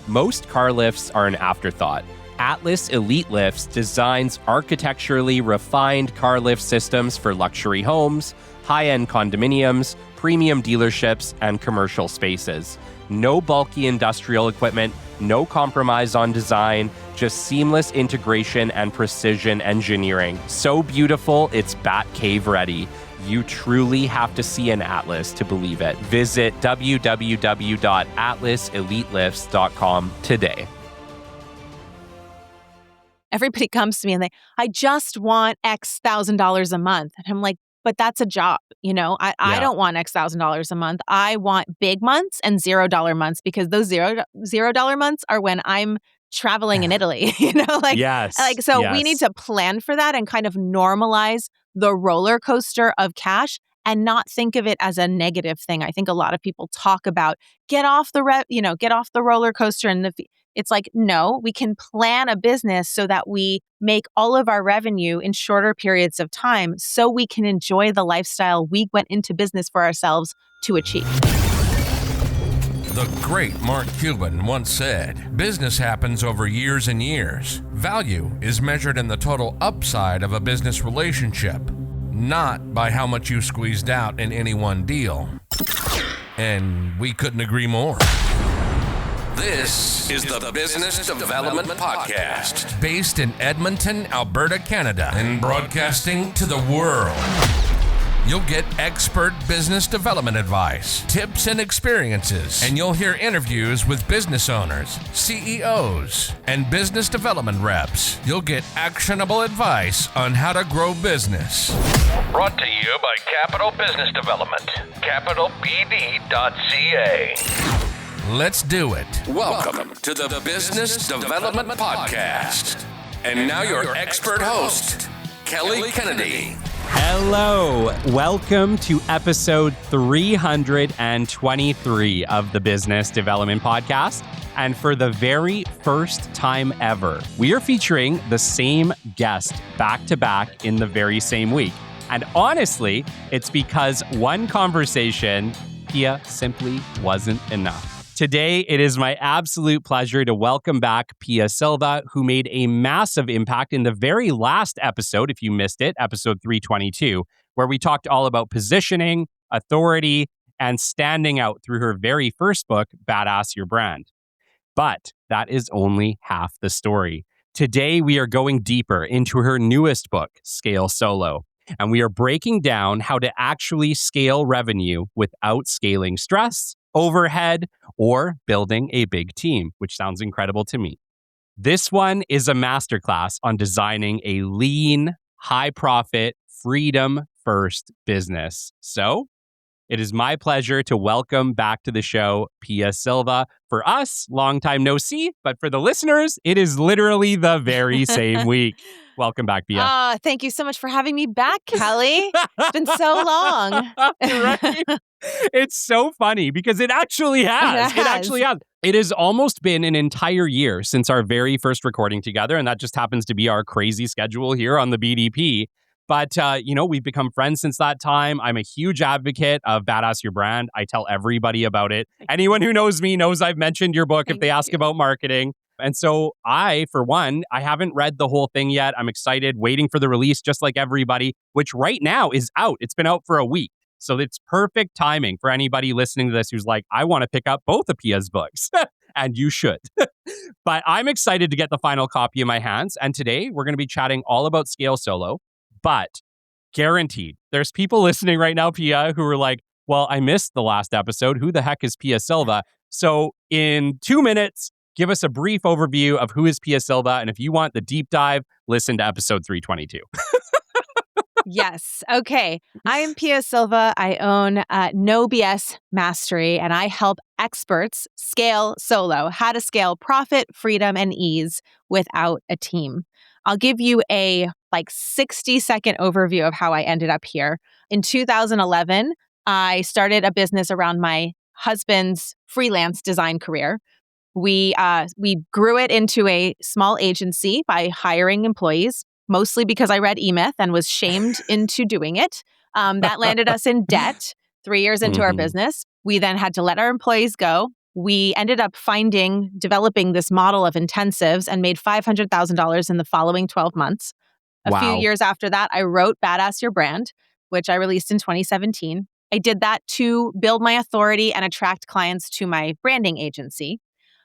most car lifts are an afterthought. Atlas Elite Lifts designs architecturally refined car lift systems for luxury homes, high-end condominiums, premium dealerships, and commercial spaces. No bulky industrial equipment, no compromise on design, just seamless integration and precision engineering. So beautiful, it's Batcave ready. You truly have to see an Atlas to believe it. Visit www.atlaselitelifts.com today. Everybody comes to me and I just want X $1,000 a month. And I'm like, but that's a job. I don't want X $1,000 a month. I want big months and $0 months, because those $0 months are when I'm traveling in Italy, Yes. We need to plan for that and kind of normalize the roller coaster of cash and not think of it as a negative thing. I think a lot of people talk about get off the roller coaster, and it's like, no, we can plan a business so that we make all of our revenue in shorter periods of time so we can enjoy the lifestyle we went into business for ourselves to achieve. The great Mark Cuban once said, "Business happens over years and years. Value is measured in the total upside of a business relationship, not by how much you squeezed out in any one deal." And we couldn't agree more. This is the Business Development Podcast, based in Edmonton, Alberta, Canada, and broadcasting to the world. You'll get expert business development advice, tips and experiences, and you'll hear interviews with business owners, CEOs, and business development reps. You'll get actionable advice on how to grow business. Brought to you by Capital Business Development, capitalbd.ca. Let's do it. Welcome to the Business Development Podcast. And now your expert host, Kelly Kennedy. Hello. Welcome to episode 323 of the Business Development Podcast. And for the very first time ever, we are featuring the same guest back to back in the very same week. And honestly, it's because one conversation, Pia, simply wasn't enough. Today, it is my absolute pleasure to welcome back Pia Silva, who made a massive impact in the very last episode, if you missed it, episode 322, where we talked all about positioning, authority, and standing out through her very first book, Badass Your Brand. But that is only half the story. Today, we are going deeper into her newest book, Scale Solo, and we are breaking down how to actually scale revenue without scaling stress, overhead, or building a big team, which sounds incredible to me. This one is a masterclass on designing a lean, high-profit, freedom-first business. So, it is my pleasure to welcome back to the show Pia Silva. For us, long time no see, but for the listeners, it is literally the very same week. Welcome back, Pia. Thank you so much for having me back, Kelly. It's been so long. Right? It's so funny because it actually has. It actually has. It has almost been an entire year since our very first recording together, and that just happens to be our crazy schedule here on the BDP. But, we've become friends since that time. I'm a huge advocate of Badass Your Brand. I tell everybody about it. Anyone who knows me knows I've mentioned your book if they ask about marketing. And so I haven't read the whole thing yet. I'm excited, waiting for the release, just like everybody, which right now is out. It's been out for a week. So it's perfect timing for anybody listening to this who's like, I want to pick up both of Pia's books. And you should. But I'm excited to get the final copy in my hands. And today we're going to be chatting all about Scale Solo. But guaranteed, there's people listening right now, Pia, who are like, well, I missed the last episode. Who the heck is Pia Silva? So in 2 minutes, give us a brief overview of who is Pia Silva. And if you want the deep dive, listen to episode 322. Yes. Okay. I am Pia Silva. I own No BS Mastery, and I help experts scale solo, how to scale profit, freedom, and ease without a team. I'll give you a 60-second overview of how I ended up here. In 2011, I started a business around my husband's freelance design career. We grew it into a small agency by hiring employees, mostly because I read E-Myth and was shamed into doing it. That landed us in debt 3 years into our business. We then had to let our employees go. we ended up developing this model of intensives and made $500,000 in the following 12 months. A few Wow. years after that, I wrote Badass Your Brand, which I released in 2017. I did that to build my authority and attract clients to my branding agency.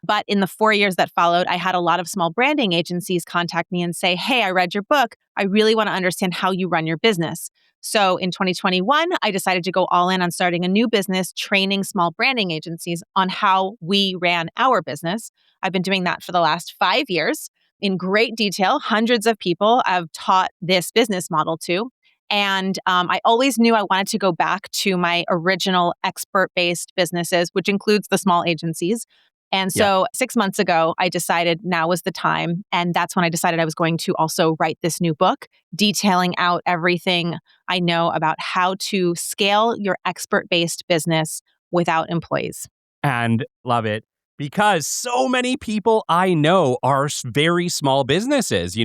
But in the 4 years that followed, I had a lot of small branding agencies contact me and say, hey, I read your book. I really want to understand how you run your business. So in 2021, I decided to go all in on starting a new business, training small branding agencies on how we ran our business. I've been doing that for the last 5 years in great detail. Hundreds of people I've taught this business model to. And I always knew I wanted to go back to my original expert-based businesses, which includes the small agencies. And Yeah. so 6 months ago, I decided now was the time. And that's when I decided I was going to also write this new book, detailing out everything I know about how to scale your expert-based business without employees. And love it because so many people I know are very small businesses,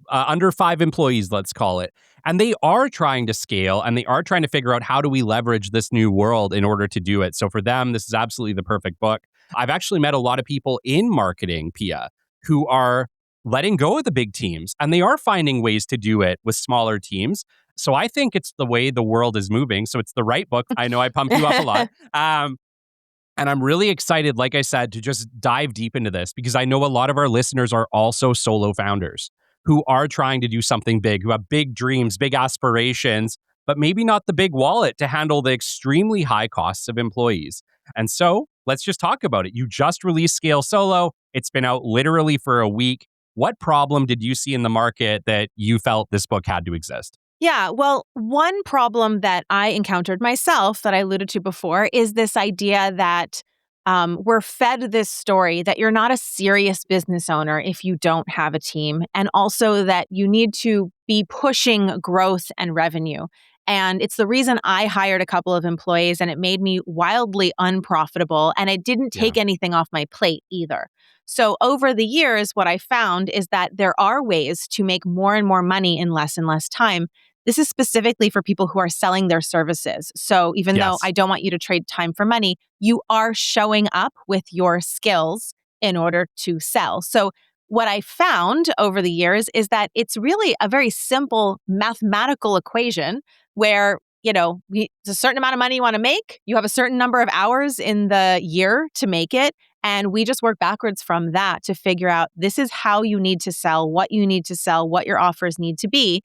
under 5 employees, let's call it. And they are trying to scale and they are trying to figure out how do we leverage this new world in order to do it. So for them, this is absolutely the perfect book. I've actually met a lot of people in marketing, Pia, who are letting go of the big teams and they are finding ways to do it with smaller teams. So I think it's the way the world is moving. So it's the right book. I know I pumped you up a lot. And I'm really excited, like I said, to just dive deep into this because I know a lot of our listeners are also solo founders who are trying to do something big, who have big dreams, big aspirations, but maybe not the big wallet to handle the extremely high costs of employees. And so let's just talk about it. You just released Scale Solo. It's been out literally for a week. What problem did you see in the market that you felt this book had to exist? Yeah, well, one problem that I encountered myself that I alluded to before is this idea that we're fed this story that you're not a serious business owner if you don't have a team, and also that you need to be pushing growth and revenue. And it's the reason I hired a couple of employees and it made me wildly unprofitable and it didn't Yeah. take anything off my plate either. So over the years, what I found is that there are ways to make more and more money in less and less time. This is specifically for people who are selling their services. So even though Yes. I don't want you to trade time for money, you are showing up with your skills in order to sell. So what I found over the years is that it's really a very simple mathematical equation where, it's a certain amount of money you want to make. You have a certain number of hours in the year to make it. And we just work backwards from that to figure out this is how you need to sell, what you need to sell, what your offers need to be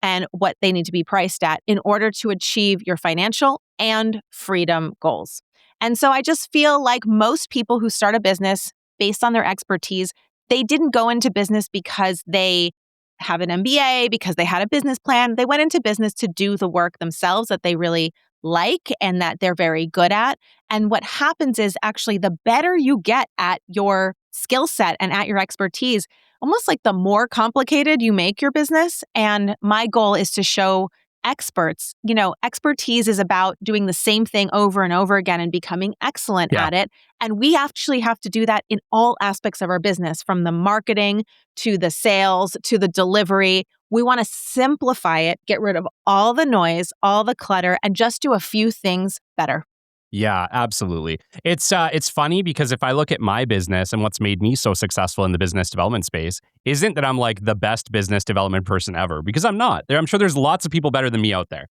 and what they need to be priced at in order to achieve your financial and freedom goals. And so I just feel like most people who start a business based on their expertise, they didn't go into business because they have an MBA, because they had a business plan. They went into business to do the work themselves that they really like and that they're very good at. And what happens is actually the better you get at your skill set and at your expertise, almost like the more complicated you make your business. And my goal is to show experts, expertise is about doing the same thing over and over again and becoming excellent Yeah. at it. And we actually have to do that in all aspects of our business, from the marketing to the sales to the delivery. We want to simplify it, get rid of all the noise, all the clutter, and just do a few things better. Yeah, absolutely. It's funny because if I look at my business and what's made me so successful in the business development space, isn't that I'm like the best business development person ever, because I'm not. I'm sure there's lots of people better than me out there.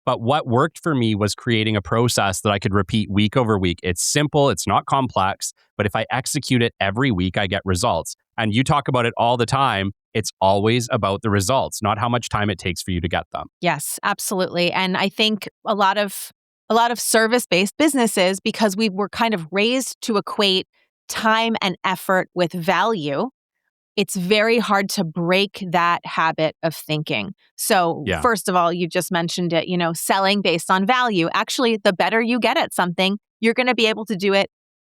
But what worked for me was creating a process that I could repeat week over week. It's simple, it's not complex, but if I execute it every week, I get results. And you talk about it all the time. It's always about the results, not how much time it takes for you to get them. Yes, absolutely. And I think a lot of service-based businesses, because we were kind of raised to equate time and effort with value, it's very hard to break that habit of thinking. So Yeah. first of all, you just mentioned it, selling based on value. Actually, the better you get at something, you're going to be able to do it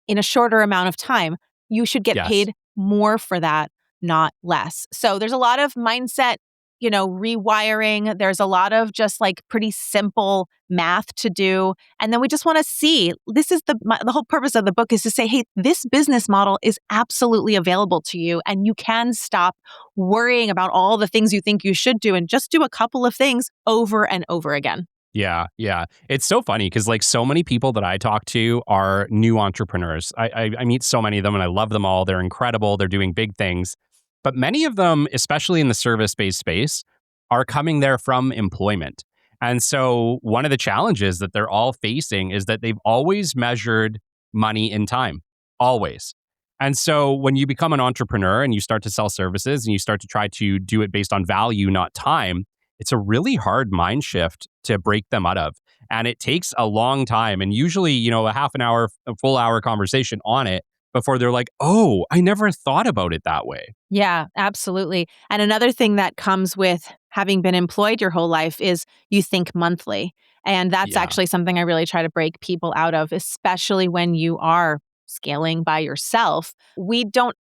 in a shorter amount of time. You should get Yes. paid more for that, not less. So there's a lot of mindset, rewiring. There's a lot of just like pretty simple math to do. And then we just want to see, this is the whole purpose of the book is to say, hey, this business model is absolutely available to you. And you can stop worrying about all the things you think you should do and just do a couple of things over and over again. Yeah, yeah. It's so funny because like so many people that I talk to are new entrepreneurs. I meet so many of them and I love them all. They're incredible. They're doing big things. But many of them, especially in the service-based space, are coming there from employment. And so one of the challenges that they're all facing is that they've always measured money in time, always. And so when you become an entrepreneur and you start to sell services and you start to try to do it based on value, not time, it's a really hard mind shift to break them out of. And it takes a long time and usually, a half an hour, a full hour conversation on it before they're like, oh, I never thought about it that way. Yeah, absolutely. And another thing that comes with having been employed your whole life is you think monthly. And that's Yeah. actually something I really try to break people out of, especially when you are scaling by yourself. We don't,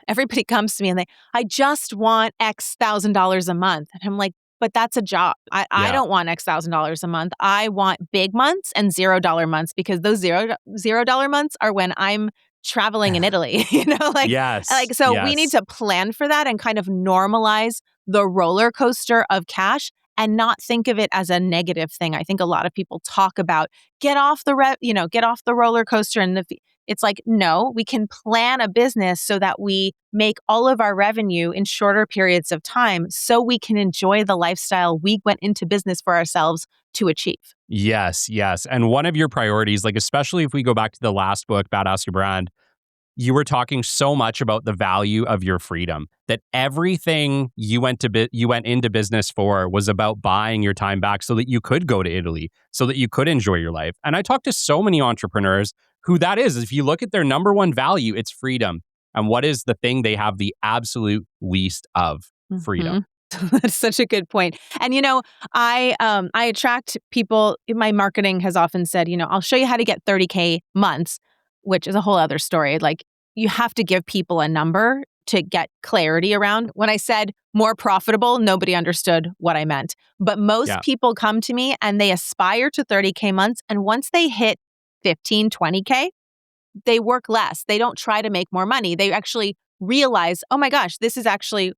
everybody comes to me and I just want X thousand dollars a month. And I'm like, but that's a job. I Yeah. don't want X thousand dollars a month. I want big months and $0 months because those $0 months are when I'm traveling in Italy, Yes. so we need Yes. to plan for that and kind of normalize the roller coaster of cash and not think of it as a negative thing. I think a lot of people talk about get off the roller coaster it's like, no, we can plan a business so that we make all of our revenue in shorter periods of time so we can enjoy the lifestyle we went into business for ourselves to achieve. Yes. Yes. And one of your priorities, like, especially if we go back to the last book, Badass Your Brand, you were talking so much about the value of your freedom, that everything you went into business for was about buying your time back so that you could go to Italy, so that you could enjoy your life. And I talk to so many entrepreneurs who that is. If you look at their number one value, it's freedom. And what is the thing they have the absolute least of? Freedom. Mhm. That's such a good point. And I attract people. My marketing has often said, I'll show you how to get 30K months, which is a whole other story. Like you have to give people a number to get clarity around. When I said more profitable, nobody understood what I meant. But most Yeah. people come to me and they aspire to 30K months. And once they hit 15, 20K, they work less. They don't try to make more money. They actually realize, oh my gosh, this is actually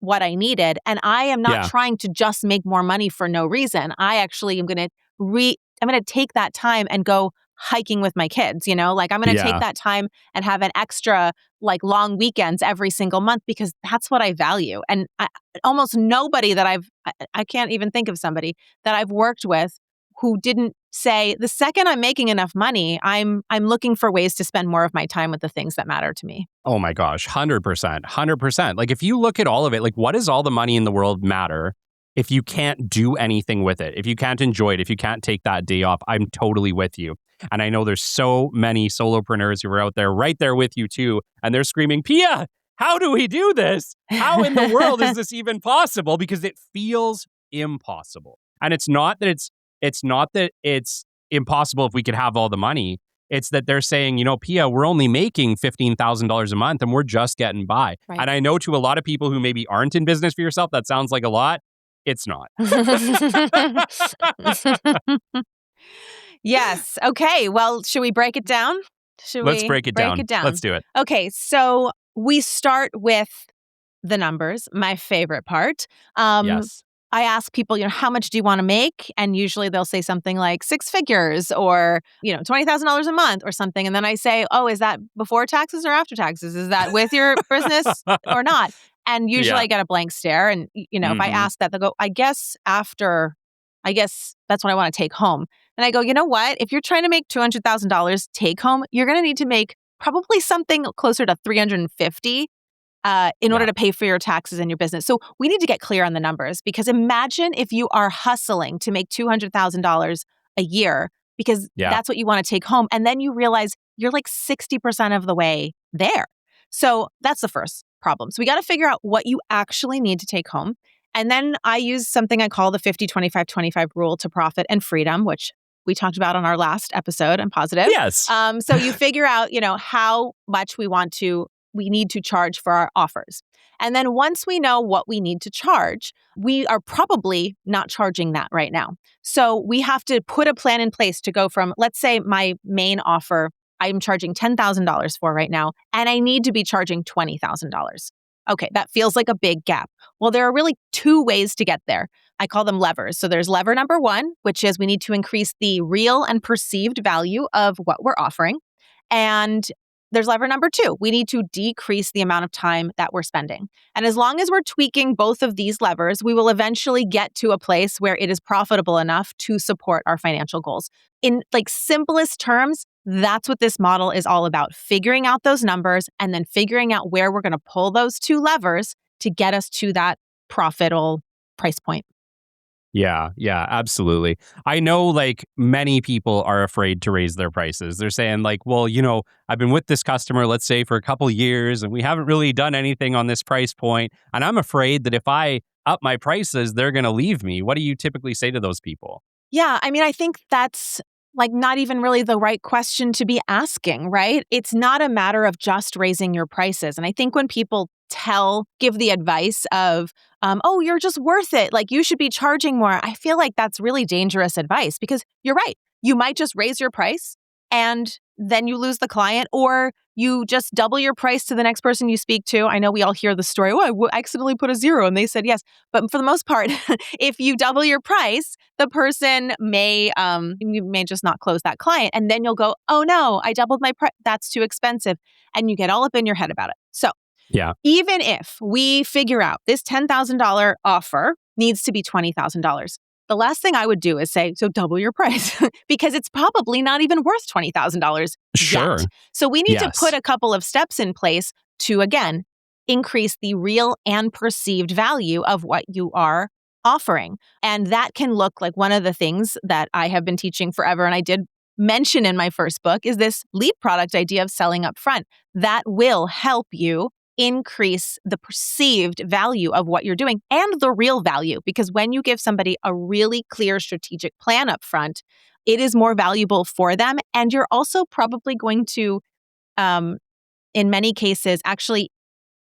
what I needed. And I am not Yeah. trying to just make more money for no reason. I actually am going to I'm going to take that time and go hiking with my kids, like I'm going to take Yeah. that time and have an extra like long weekends every single month because that's what I value. And almost nobody that I can't even think of somebody that I've worked with who didn't say the second I'm making enough money, I'm looking for ways to spend more of my time with the things that matter to me. Oh my gosh, 100%. 100%. Like if you look at all of it, like what does all the money in the world matter if you can't do anything with it? If you can't enjoy it, if you can't take that day off, I'm totally with you. And I know there's so many solopreneurs who are out there right there with you too. And they're screaming, Pia, how do we do this? How in the world is this even possible? Because it feels impossible. And it's not that it's impossible if we could have all the money. It's that they're saying, Pia, we're only making $15,000 a month and we're just getting by. Right. And I know to a lot of people who maybe aren't in business for yourself, that sounds like a lot. It's not. Yes. Okay. Well, should we break it down? Should Let's we break it break down. it down? Let's do it. Okay. So we start with the numbers, my favorite part. Yes. I ask people, how much do you want to make? And usually they'll say something like 6 figures or, $20,000 a month or something. And then I say, oh, is that before taxes or after taxes? Is that with your business or not? And usually Yeah. I get a blank stare. And, if I ask that, they'll go, I guess that's what I want to take home. And I go, you know what? If you're trying to make $200,000 take home, you're going to need to make probably something closer to 350 in order to pay for your taxes and your business. So we need to get clear on the numbers because imagine if you are hustling to make $200,000 a year because that's what you want to take home. And then you realize you're like 60% of the way there. So that's the first problem. So we got to figure out what you actually need to take home. And then I use something I call the 50-25-25 rule to profit and freedom, which we talked about on our last episode on Positive. Yes. So you figure out, how much we need to charge for our offers. And then once we know what we need to charge, we are probably not charging that right now. So we have to put a plan in place to go from, let's say my main offer, I'm charging $10,000 for right now, and I need to be charging $20,000. Okay, that feels like a big gap. Well, there are really two ways to get there. I call them levers. So there's lever number one, which is we need to increase the real and perceived value of what we're offering. And there's lever number two. We need to decrease the amount of time that we're spending. And as long as we're tweaking both of these levers, we will eventually get to a place where it is profitable enough to support our financial goals. In like simplest terms, that's what this model is all about, figuring out those numbers and then figuring out where we're going to pull those two levers to get us to that profitable price point. Yeah, absolutely. I know like many people are afraid to raise their prices. They're saying like, well, I've been with this customer, let's say for a couple years, and we haven't really done anything on this price point. And I'm afraid that if I up my prices, they're going to leave me. What do you typically say to those people? Yeah, I mean, I think that's like not even really the right question to be asking, right? It's not a matter of just raising your prices. And I think when people give the advice of, oh, you're just worth it, like you should be charging more, I feel like that's really dangerous advice because you're right. You might just raise your price and then you lose the client, or you just double your price to the next person you speak to. I know we all hear the story, oh, I accidentally put a zero and they said yes. But for the most part, if you double your price, the person you may just not close that client. And then you'll go, oh no, I doubled my price. That's too expensive. And you get all up in your head about it. So Yeah. even if we figure out this $10,000 offer needs to be $20,000, the last thing I would do is say, so double your price because it's probably not even worth $20,000 Sure. yet. So we need to Yes. put a couple of steps in place to, again, increase the real and perceived value of what you are offering. And that can look like one of the things that I have been teaching forever. And I did mention in my first book is this lead product idea of selling up front. That will help you increase the perceived value of what you're doing and the real value. Because when you give somebody a really clear strategic plan up front, it is more valuable for them. And you're also probably going to, in many cases, actually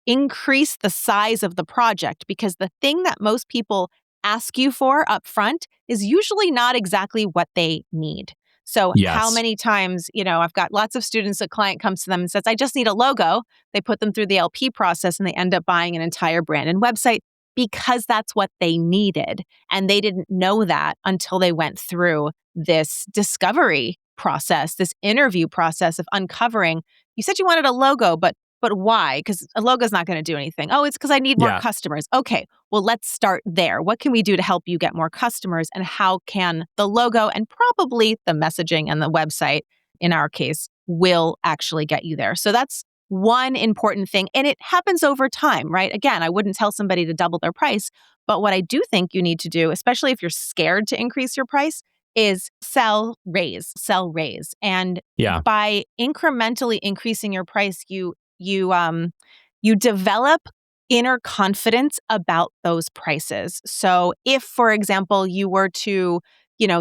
increase the size of the project because the thing that most people ask you for up front is usually not exactly what they need. So how Yes. many times, I've got lots of students, a client comes to them and says, I just need a logo. They put them through the LP process and they end up buying an entire brand and website because that's what they needed. And they didn't know that until they went through this discovery process, this interview process of uncovering, you said you wanted a logo, but why? Because a logo is not going to do anything. Oh, it's because I need more Yeah. customers. Okay, well, let's start there. What can we do to help you get more customers? And how can the logo and probably the messaging and the website, in our case, will actually get you there? So that's one important thing. And it happens over time, right? Again, I wouldn't tell somebody to double their price. But what I do think you need to do, especially if you're scared to increase your price, is sell, raise. And Yeah. by incrementally increasing your price, you develop inner confidence about those prices. So if, for example, you were to,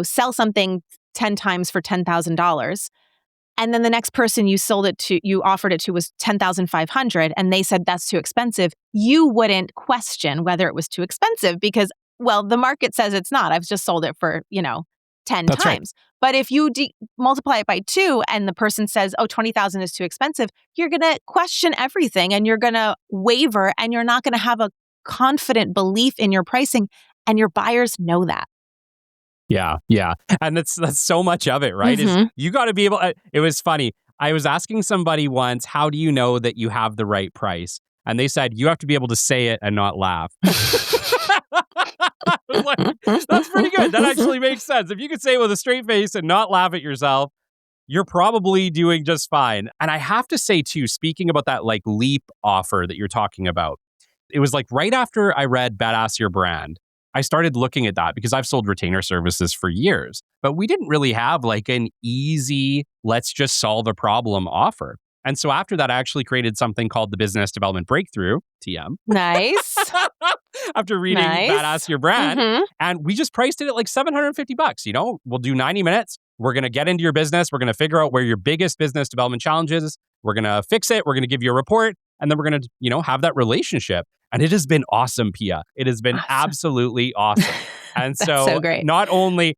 sell something 10 times for $10,000, and then the next person you offered it to was $10,500, and they said that's too expensive, you wouldn't question whether it was too expensive because, well, the market says it's not. I've just sold it for, 10 That's right. times. But if you multiply it by 2 and the person says, oh, 20,000 is too expensive, you're going to question everything and you're going to waver and you're not going to have a confident belief in your pricing. And your buyers know that. Yeah. And that's so much of it, right? Is you got to be able, it was funny. I was asking somebody once, how do you know that you have the right price? And they said, you have to be able to say it and not laugh. I was like, that's pretty good. That actually makes sense. If you could say it with a straight face and not laugh at yourself, you're probably doing just fine. And I have to say too, speaking about that like leap offer that you're talking about, it was like right after I read Badass Your Brand, I started looking at that because I've sold retainer services for years, but we didn't really have like an easy, let's just solve a problem offer. And so after that, I actually created something called the Business Development Breakthrough, TM. Nice. After reading Badass Your Brand. And we just priced it at like $750. We'll do 90 minutes. We're going to get into your business. We're going to figure out where your biggest business development challenge is. We're going to fix it. We're going to give you a report. And then we're going to, have that relationship. And it has been awesome, Pia. It has been absolutely awesome. And so great. Not only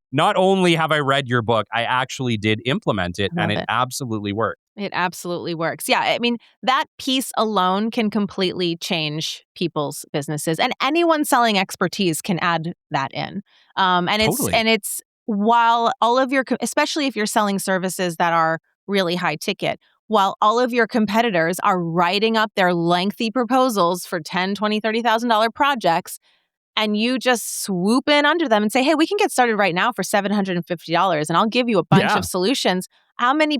have I read your book, I actually did implement it and it absolutely worked. It absolutely works. Yeah, I mean, that piece alone can completely change people's businesses, and anyone selling expertise can add that in. Totally. It's while all of your, especially if you're selling services that are really high ticket, while all of your competitors are writing up their lengthy proposals for 10, 20, $30,000 projects, and you just swoop in under them and say, hey, we can get started right now for $750 and I'll give you a bunch Yeah, of solutions. How many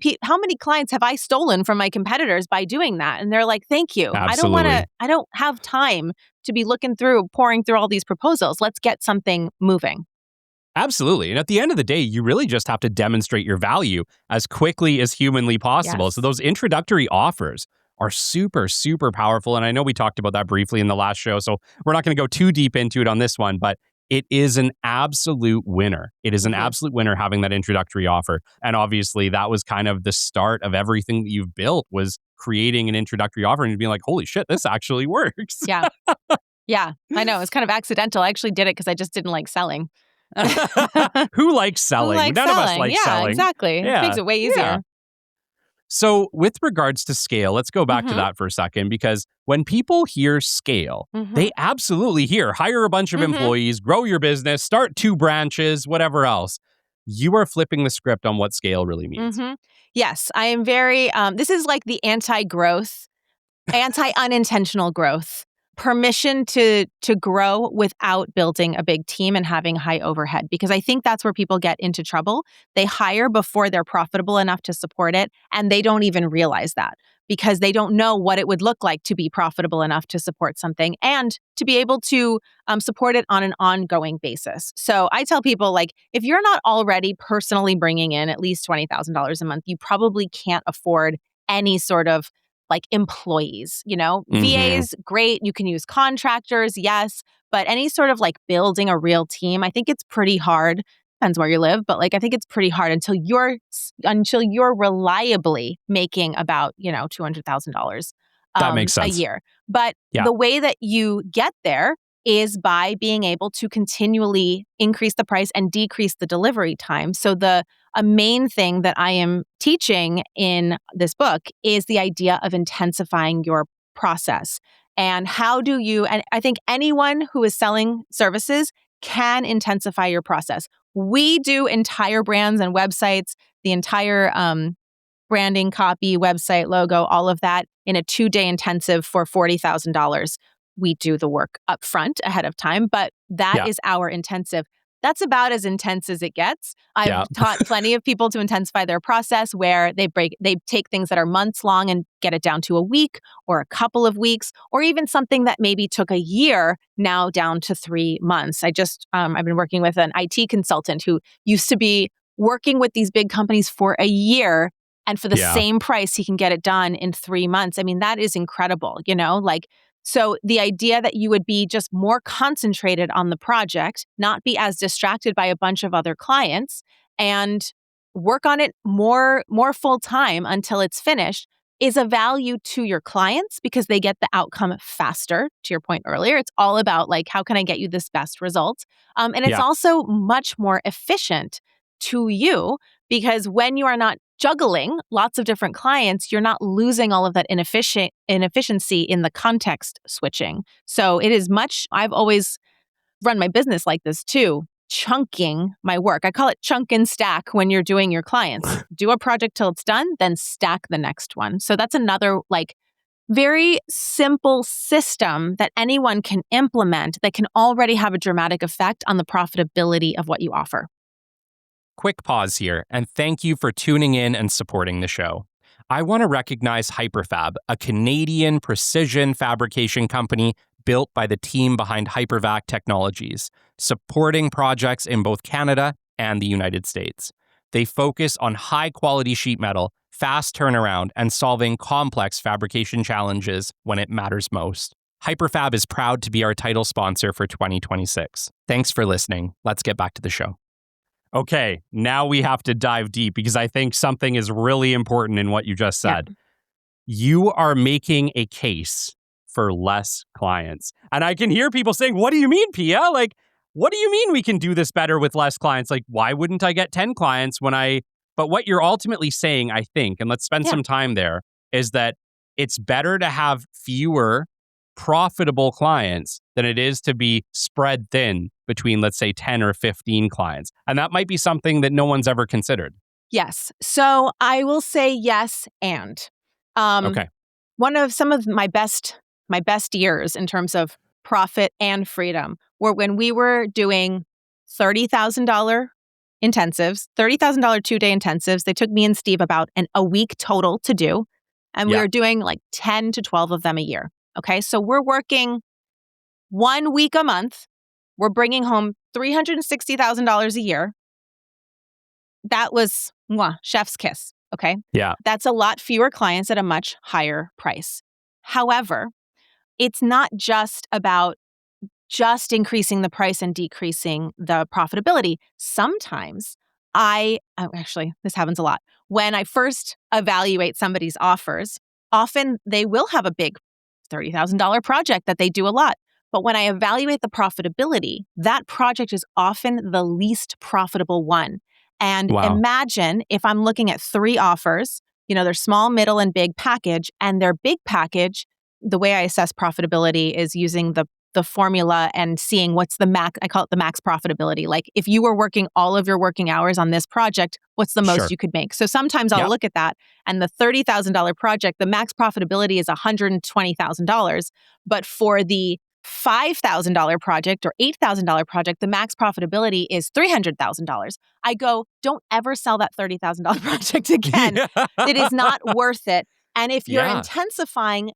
clients have I stolen from my competitors by doing that? And they're like, thank you. absolutely. I don't have time to be pouring through all these proposals. Let's get something moving. Absolutely. And at the end of the day, you really just have to demonstrate your value as quickly as humanly possible. So Yes. those introductory offers are super, super powerful. And I know we talked about that briefly in the last show, so we're not going to go too deep into it on this one, but it is an absolute winner. It is an Mhm. absolute winner having that introductory offer. And obviously that was kind of the start of everything that you've built, was creating an introductory offer and being like, holy shit, this actually works. Yeah. Yeah. I know. It's kind of accidental. I actually did it because I just didn't like selling. Who likes Who selling? likes None of us selling? like Yeah, selling. exactly. It makes Yeah. it way Yeah. easier. So, with regards to scale, let's go back to Mhm. that for a second, because when people hear scale, Mhm. they absolutely hear hire a bunch of Mhm. employees, grow your business, start 2 branches, whatever else. You are flipping the script on what scale really means. Mhm. Yes, I am very, this is like the anti-unintentional growth. Permission to grow without building a big team and having high overhead, because I think that's where people get into trouble. They hire before they're profitable enough to support it, and they don't even realize that because they don't know what it would look like to be profitable enough to support something and to be able to support it on an ongoing basis. So I tell people, like, if you're not already personally bringing in at least $20,000 a month, you probably can't afford any sort of like employees, Mhm. VAs, great. You can use contractors, yes. But any sort of like building a real team, I think it's pretty hard. Depends where you live, but like I think it's pretty hard until you're reliably making about, $200,000 That makes a sense. year. But Yeah. the way that you get there is by being able to continually increase the price and decrease the delivery time. So a main thing that I am teaching in this book is the idea of intensifying your process. And and I think anyone who is selling services can intensify your process. We do entire brands and websites, the entire branding, copy, website, logo, all of that in a 2-day intensive for $40,000. We do the work up front ahead of time, but that Yeah. is our intensive. That's about as intense as it gets. I've Yeah. taught plenty of people to intensify their process where they take things that are months long and get it down to a week or a couple of weeks, or even something that maybe took a year now down to 3 months. I've been working with an IT consultant who used to be working with these big companies for a year, and for the Yeah. same price, he can get it done in 3 months. I mean, that is incredible, Like, so the idea that you would be just more concentrated on the project, not be as distracted by a bunch of other clients, and work on it more full time until it's finished is a value to your clients because they get the outcome faster. To your point earlier, it's all about like, how can I get you this best result? And it's Yeah. also much more efficient to you because when you are not juggling lots of different clients, you're not losing all of that inefficiency in the context switching. So I've always run my business like this too, chunking my work. I call it chunk and stack when you're doing your clients. Do a project till it's done, then stack the next one. So that's another like very simple system that anyone can implement that can already have a dramatic effect on the profitability of what you offer. Quick pause here, and thank you for tuning in and supporting the show. I want to recognize Hyperfab, a Canadian precision fabrication company built by the team behind Hypervac Technologies, supporting projects in both Canada and the United States. They focus on high-quality sheet metal, fast turnaround, and solving complex fabrication challenges when it matters most. Hyperfab is proud to be our title sponsor for 2026. Thanks for listening. Let's get back to the show. Okay, now we have to dive deep because I think something is really important in what you just Yeah. said. You are making a case for less clients. And I can hear people saying, what do you mean, Pia? Like, what do you mean we can do this better with less clients? Like, why wouldn't I get 10 clients when I But what you're ultimately saying, I think, and let's spend Yeah. some time there, is that it's better to have fewer profitable clients than it is to be spread thin between, let's say, 10 or 15 clients. And that might be something that no one's ever considered. Yes. So I will say yes and. Okay. Some of my best years in terms of profit and freedom were when we were doing $30,000 intensives, $30,000 2-day intensives. They took me and Steve about a week total to do. And we Yeah. were doing like 10 to 12 of them a year. Okay. So we're working 1 week a month. We're bringing home $360,000 a year. That was chef's kiss. Okay. Yeah. That's a lot fewer clients at a much higher price. However, it's not just about just increasing the price and decreasing the profitability. Sometimes actually, this happens a lot. When I first evaluate somebody's offers, often they will have a big $30,000 project that they do a lot. But when I evaluate the profitability, that project is often the least profitable one. And Wow. imagine if I'm looking at 3 offers, their small, middle, and big package, and their big package, the way I assess profitability is using the formula and seeing what's the max. I call it the max profitability. Like if you were working all of your working hours on this project, what's the most Sure. you could make? So sometimes I'll Yep. look at that, and the $30,000 project, the max profitability is $120,000. But for the $5,000 project or $8,000 project, the max profitability is $300,000. I go, don't ever sell that $30,000 project again. Yeah. It is not worth it. And if you're Yeah. intensifying,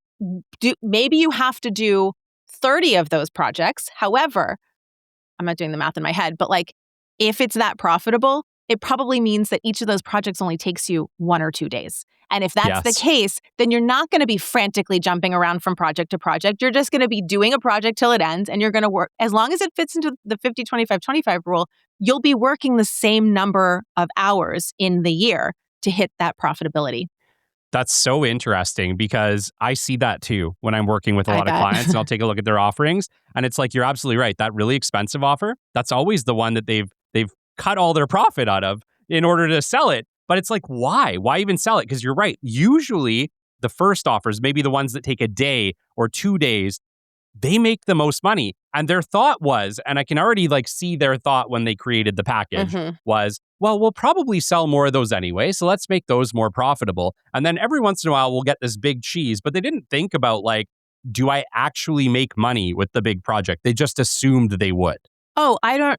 maybe you have to do 30 of those projects. However, I'm not doing the math in my head, but like if it's that profitable, it probably means that each of those projects only takes you 1 or 2 days. And if that's the Yes. case, then you're not going to be frantically jumping around from project to project. You're just going to be doing a project till it ends, and you're going to work. As long as it fits into the 50-25-25 rule, you'll be working the same number of hours in the year to hit that profitability. That's so interesting because I see that too when I'm working with a I lot of bet. clients, and I'll take a look at their offerings, and it's like, you're absolutely right. That really expensive offer, that's always the one that they've cut all their profit out of in order to sell it. But it's like, why? Why even sell it? Because you're right. Usually the first offers, maybe the ones that take a day or 2 days, they make the most money. And their thought was, and I can already like see their thought when they created the package was, well, we'll probably sell more of those anyway, so let's make those more profitable. And then every once in a while we'll get this big cheese, but they didn't think about like, do I actually make money with the big project? They just assumed they would. Oh, I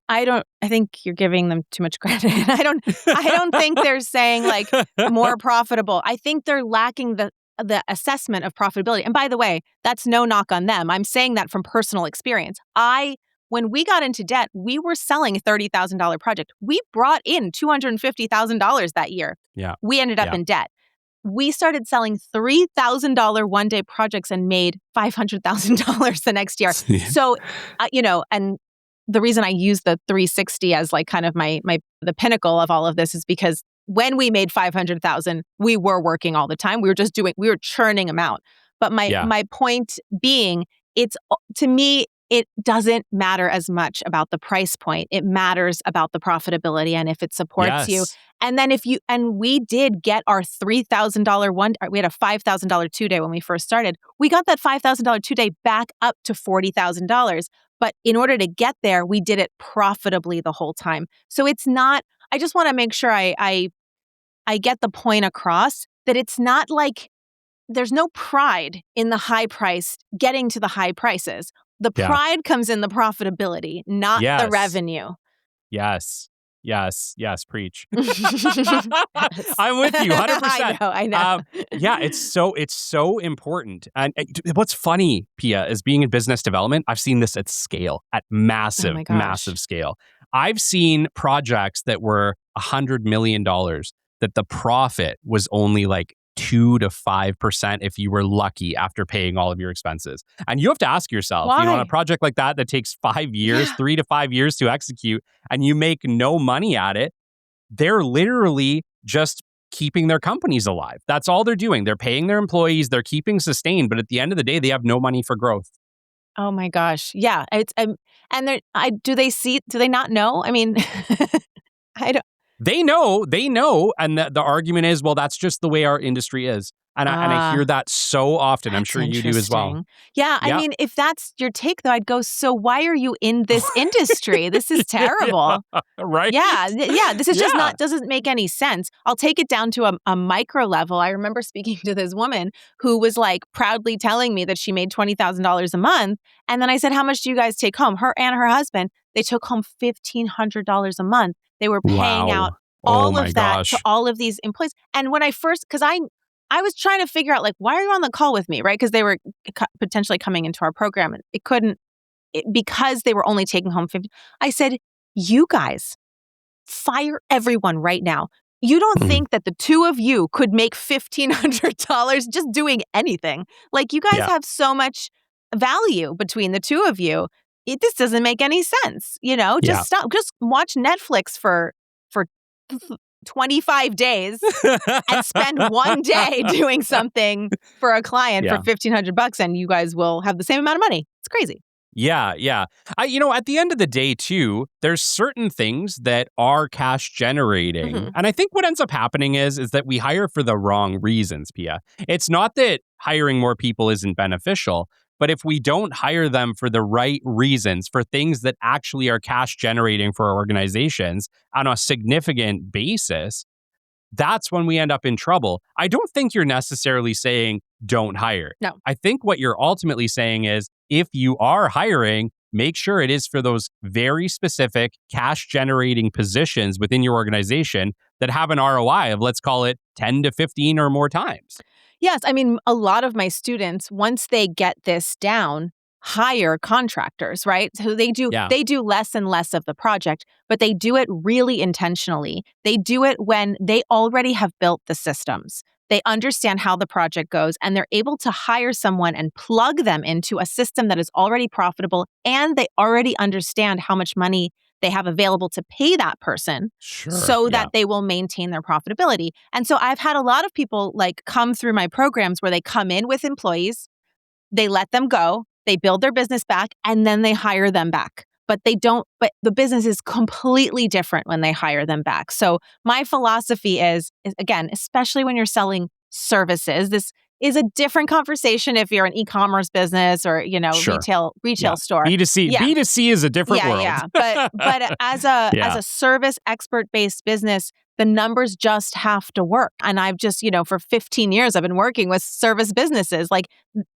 think you're giving them too much credit. I don't think they're saying like more profitable. I think they're lacking the assessment of profitability. And by the way, that's no knock on them. I'm saying that from personal experience. When we got into debt, we were selling a $30,000 project. We brought in $250,000 that year. Yeah. We ended up Yeah. in debt. We started selling $3,000 one-day projects and made $500,000 the next year. Yeah. So, and the reason I use the 360 as like kind of the pinnacle of all of this is because when we made 500,000, we were working all the time. We were churning them out. But my point being, to me, it doesn't matter as much about the price point. It matters about the profitability and if it supports you. And then we did get our $3,000 we had a $5,000 2-day when we first started. We got that $5,000 2-day back up to $40,000. But in order to get there, we did it profitably the whole time. So it's not, I just want to make sure I get the point across that it's not like there's no pride in the high price getting to the high prices. The pride comes in the profitability, not the revenue. Yes. Preach. Yes. I'm with you 100%. I know. Yeah, it's so important. And what's funny, Pia, is being in business development, I've seen this at scale, at massive, massive scale. I've seen projects that were $100 million that the profit was only like 2 to 5% if you were lucky after paying all of your expenses. And you have to ask yourself, on a project like that takes 5 years, 3 to 5 years to execute, and you make no money at it, they're literally just keeping their companies alive. That's all they're doing. They're paying their employees, they're keeping sustained, but at the end of the day, they have no money for growth. Oh my gosh. Yeah. Do they not know? I mean, I don't. They know. And the argument is, well, that's just the way our industry is. And I hear that so often. I'm That's sure you do as well. interesting. Yeah, I Yeah. mean, if that's your take, though, I'd go, so why are you in this industry? This is terrible. Right? Yeah, this is just Yeah. doesn't make any sense. I'll take it down to a micro level. I remember speaking to this woman who was like proudly telling me that she made $20,000 a month. And then I said, how much do you guys take home? Her and her husband, they took home $1,500 a month. They were paying out Wow. Oh all my of that to gosh. all of these employees. And when I first, because I was trying to figure out, like, why are you on the call with me, right? Because they were potentially coming into our program, and because they were only taking home 50. I said, you guys, fire everyone right now. You don't Mhm. think that the two of you could make $1,500 just doing anything? Like, you guys Yeah. have so much value between the two of you. This doesn't make any sense. Yeah. Just stop. Just watch Netflix for 25 days and spend one day doing something for a client for Yeah. $1,500, and you guys will have the same amount of money. It's crazy. Yeah. At the end of the day, too, there's certain things that are cash generating. Mhm. And I think what ends up happening is that we hire for the wrong reasons, Pia. It's not that hiring more people isn't beneficial, but if we don't hire them for the right reasons, for things that actually are cash generating for our organizations on a significant basis, that's when we end up in trouble. I don't think you're necessarily saying don't hire. No. I think what you're ultimately saying is if you are hiring, make sure it is for those very specific cash generating positions within your organization that have an ROI of, let's call it 10 to 15 or more times. Yes, I mean, a lot of my students, once they get this down, hire contractors, right? So Yeah. they do less and less of the project, but they do it really intentionally. They do it when they already have built the systems. They understand how the project goes, and they're able to hire someone and plug them into a system that is already profitable, and they already understand how much money they have available to pay that person Sure. so Yeah. that they will maintain their profitability. And so I've had a lot of people like come through my programs where they come in with employees, they let them go, they build their business back, and then they hire them back. But but the business is completely different when they hire them back. So my philosophy is again, especially when you're selling services, this is a different conversation if you're an e-commerce business or, Sure. retail store. B2C. Yeah. B2C is a different world. Yeah. But as a Yeah. service expert based business, the numbers just have to work. And I've just, for 15 years I've been working with service businesses. Like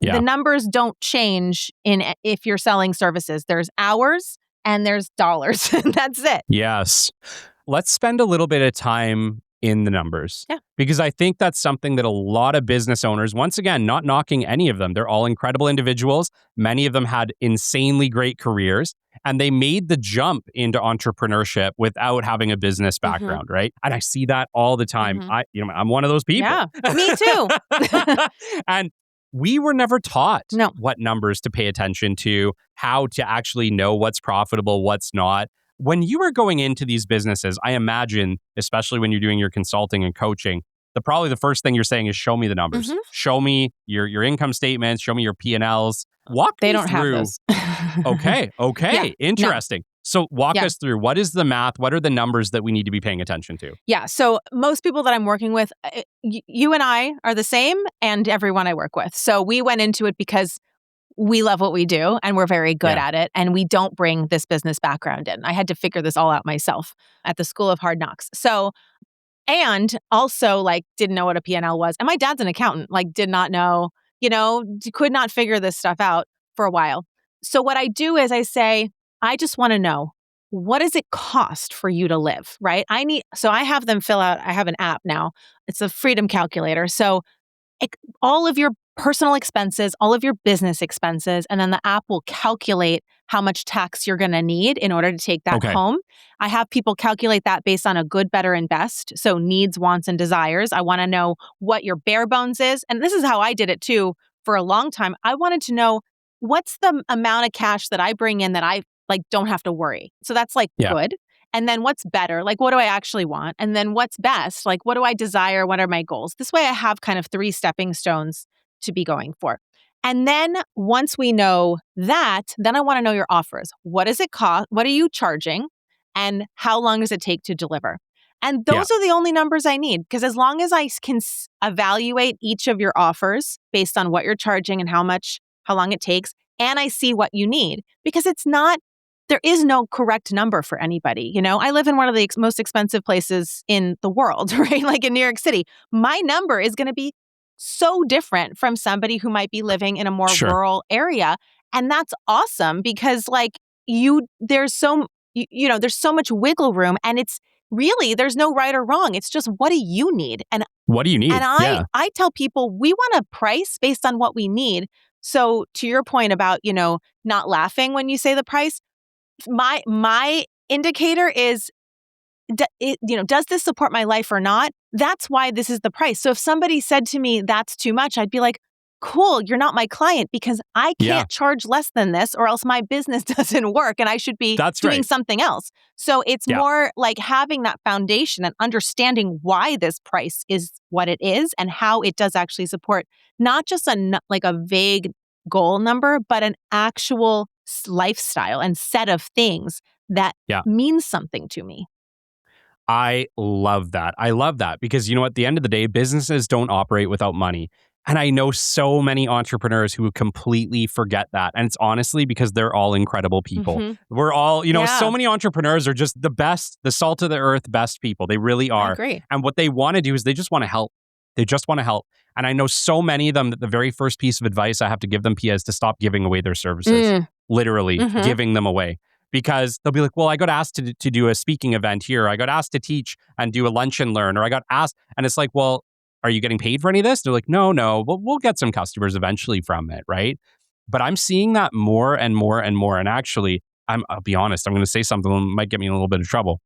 Yeah. the numbers don't change if you're selling services. There's hours and there's dollars. That's it. Yes. Let's spend a little bit of time in the numbers. Yeah. Because I think that's something that a lot of business owners, once again, not knocking any of them, they're all incredible individuals. Many of them had insanely great careers, and they made the jump into entrepreneurship without having a business background, right? And I see that all the time. Mhm. I'm one of those people. Yeah, me too. And we were never taught No. what numbers to pay attention to, how to actually know what's profitable, what's not. When you are going into these businesses, I imagine, especially when you're doing your consulting and coaching, probably the first thing you're saying is show me the numbers. Mhm. Show me your income statements, show me your P&Ls. Walk They me don't have through. those. Okay. Yeah, no. Interesting. So walk Yeah. us through, what is the math? What are the numbers that we need to be paying attention to? Yeah. So most people that I'm working with, you and I are the same, and everyone I work with. So we went into it because we love what we do and we're very good Yeah. at it. And we don't bring this business background in. I had to figure this all out myself at the School of Hard Knocks. So, and also didn't know what a P&L was. And my dad's an accountant, did not know, could not figure this stuff out for a while. So what I do is I say, I just want to know, what does it cost for you to live, right? So I have them fill out, I have an app now. It's a freedom calculator. So all of your personal expenses, all of your business expenses, and then the app will calculate how much tax you're going to need in order to take that Okay. home. I have people calculate that based on a good, better, and best. So needs, wants, and desires. I want to know what your bare bones is. And this is how I did it too for a long time. I wanted to know what's the amount of cash that I bring in that I don't have to worry. So that's Yeah. good. And then what's better? What do I actually want? And then what's best? What do I desire? What are my goals? This way I have kind of 3 stepping stones to be going for. And then once we know that, then I want to know your offers. What does it cost? What are you charging? And how long does it take to deliver? And those are the only numbers I need, because as long as I can evaluate each of your offers based on what you're charging and how long it takes, and I see what you need, because there is no correct number for anybody. I live in one of the most expensive places in the world, right? Like in New York City. My number is going to be so different from somebody who might be living in a more rural area. And that's awesome, because there's so much wiggle room, and it's really, there's no right or wrong. It's just, what do you need? And what do you need? And I tell people, we want a price based on what we need. So to your point about, not laughing when you say the price, my indicator is, does this support my life or not? That's why this is the price. So if somebody said to me, that's too much, I'd be like, cool, you're not my client, because I can't charge less than this, or else my business doesn't work and I should be doing something else. So it's more like having that foundation and understanding why this price is what it is and how it does actually support not just a vague goal number, but an actual lifestyle and set of things that means something to me. I love that. I love that, because at the end of the day, businesses don't operate without money. And I know so many entrepreneurs who completely forget that. And it's honestly because they're all incredible people. Mm-hmm. We're all, so many entrepreneurs are just the best, the salt of the earth, best people. They really are. I agree. And what they want to do is they just want to help. They just want to help. And I know so many of them that the very first piece of advice I have to give them, Pia, is to stop giving away their services. Literally giving them away. Because they'll be like, well, I got asked to do a speaking event here. I got asked to teach and do a lunch and learn, or I got asked. And it's like, well, are you getting paid for any of this? They're like, no, we'll get some customers eventually from it, right? But I'm seeing that more and more and more. And actually, I'll be honest, I'm going to say something that might get me in a little bit of trouble.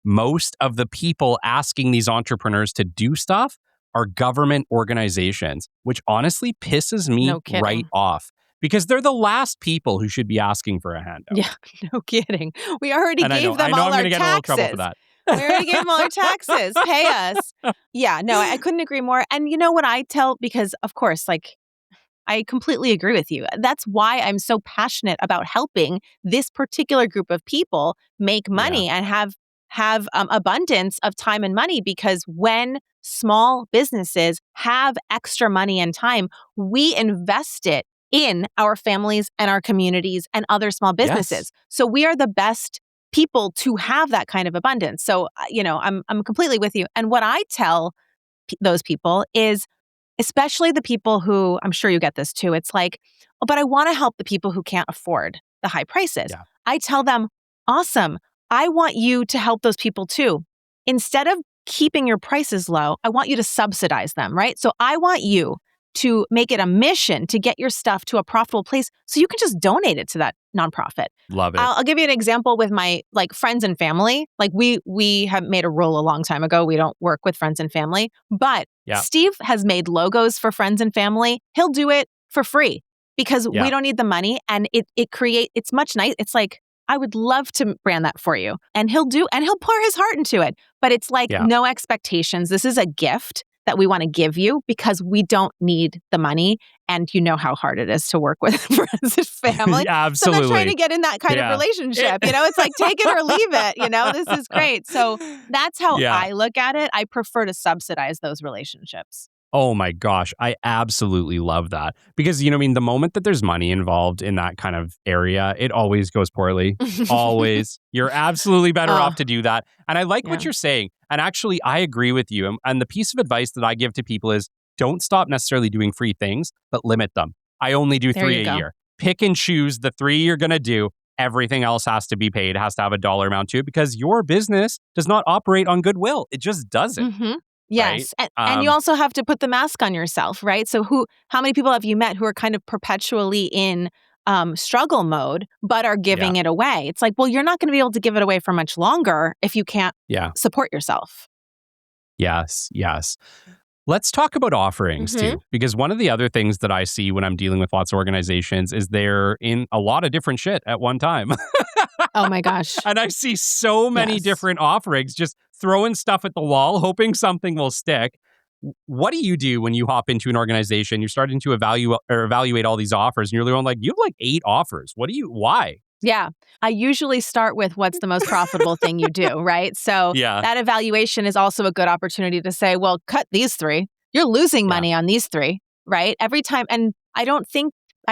Most of the people asking these entrepreneurs to do stuff are government organizations, which honestly pisses me right off. Because they're the last people who should be asking for a handout. Yeah, no kidding. We already gave them all our taxes. I know I'm going to get in a little trouble for that. We already gave them all our taxes. Pay us. Yeah, no, I couldn't agree more. And you know what I tell, because of course, I completely agree with you. That's why I'm so passionate about helping this particular group of people make money and have abundance of time and money, because when small businesses have extra money and time, we invest it in our families and our communities and other small businesses. So we are the best people to have that kind of abundance. So, I'm completely with you. And what I tell those people is, especially the people who, I'm sure you get this too, it's like, oh, but I want to help the people who can't afford the high prices. Yeah. I tell them, awesome. I want you to help those people too. Instead of keeping your prices low, I want you to subsidize them, right? So I want you to make it a mission to get your stuff to a profitable place so you can just donate it to that nonprofit. Love it. I'll give you an example with my friends and family. We have made a rule a long time ago. We don't work with friends and family, but Steve has made logos for friends and family. He'll do it for free because we don't need the money, and it's much nice. It's like, I would love to brand that for you. And he'll pour his heart into it. But it's no expectations. This is a gift that we want to give you because we don't need the money. And you know how hard it is to work with friends and family. Absolutely. So I'm not trying to get in that kind of relationship. It's like, take it or leave it. This is great. So that's how I look at it. I prefer to subsidize those relationships. Oh my gosh, I absolutely love that. Because, the moment that there's money involved in that kind of area, it always goes poorly. Always. You're absolutely better off to do that. And I like what you're saying. And actually, I agree with you. And the piece of advice that I give to people is, don't stop necessarily doing free things, but limit them. I only do 3 a year. Pick and choose the 3 you're going to do. Everything else has to be paid, has to have a dollar amount to it, because your business does not operate on goodwill. It just doesn't. Mm-hmm. Yes. Right? And you also have to put the mask on yourself, right? So how many people have you met who are kind of perpetually in struggle mode, but are giving it away? It's like, well, you're not going to be able to give it away for much longer if you can't support yourself. Yes. Let's talk about offerings too, because one of the other things that I see when I'm dealing with lots of organizations is they're in a lot of different shit at one time. Oh my gosh. And I see so many different offerings, just throwing stuff at the wall, hoping something will stick. What do you do when you hop into an organization, you're starting to evaluate all these offers, and you're going like, you have 8 offers. Why? Yeah. I usually start with what's the most profitable thing you do, right? So Yeah. that evaluation is also a good opportunity to say, well, cut these three. You're losing Yeah. money on these three, right? Every time. And I